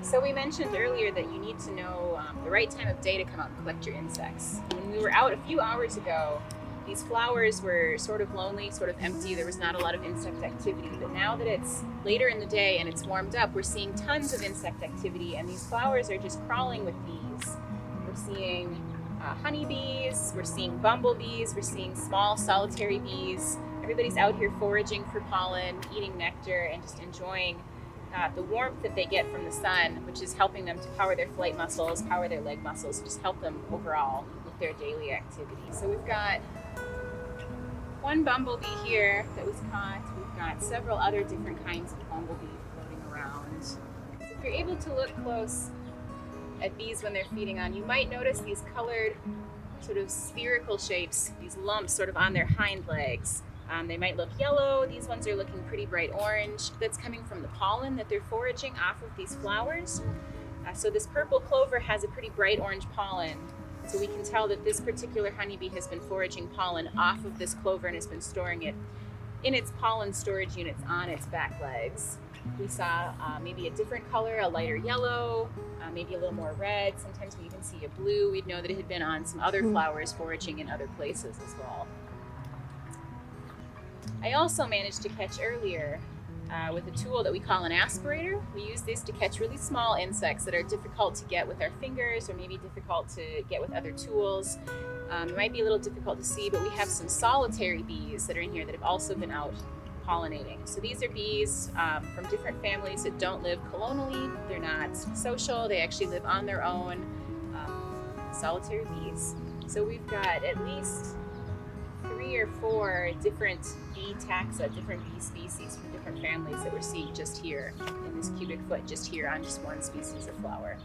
So we mentioned earlier that you need to know the right time of day to come out and collect your insects. When we were out a few hours ago, these flowers were sort of lonely, sort of empty. There was not a lot of insect activity. But now that it's later in the day and it's warmed up, we're seeing tons of insect activity, and these flowers are just crawling with bees. We're seeing honeybees, we're seeing bumblebees, we're seeing small solitary bees. Everybody's out here foraging for pollen, eating nectar, and just enjoying the warmth that they get from the sun, which is helping them to power their flight muscles, power their leg muscles, just help them overall with their daily activity. So we've got one bumblebee here that was caught. We've got several other different kinds of bumblebee floating around. So if you're able to look close at bees when they're feeding on, you might notice these colored sort of spherical shapes, these lumps sort of on their hind legs. They might look yellow. These ones are looking pretty bright orange. That's coming from the pollen that they're foraging off of these flowers. So this purple clover has a pretty bright orange pollen. So we can tell that this particular honeybee has been foraging pollen off of this clover and has been storing it in its pollen storage units on its back legs. We saw maybe a different color, a lighter yellow, maybe a little more red. Sometimes we even see a blue. We'd know that it had been on some other flowers foraging in other places as well. I also managed to catch earlier with a tool that we call an aspirator. We use this to catch really small insects that are difficult to get with our fingers or maybe difficult to get with other tools. It might be a little difficult to see, but we have some solitary bees that are in here that have also been out pollinating. So these are bees from different families that don't live colonially. They're not social. They actually live on their own, solitary bees. So we've got at least 3 or 4 different bee taxa, different bee species from different families that we're seeing just here in this cubic foot, just here on just one species of flower.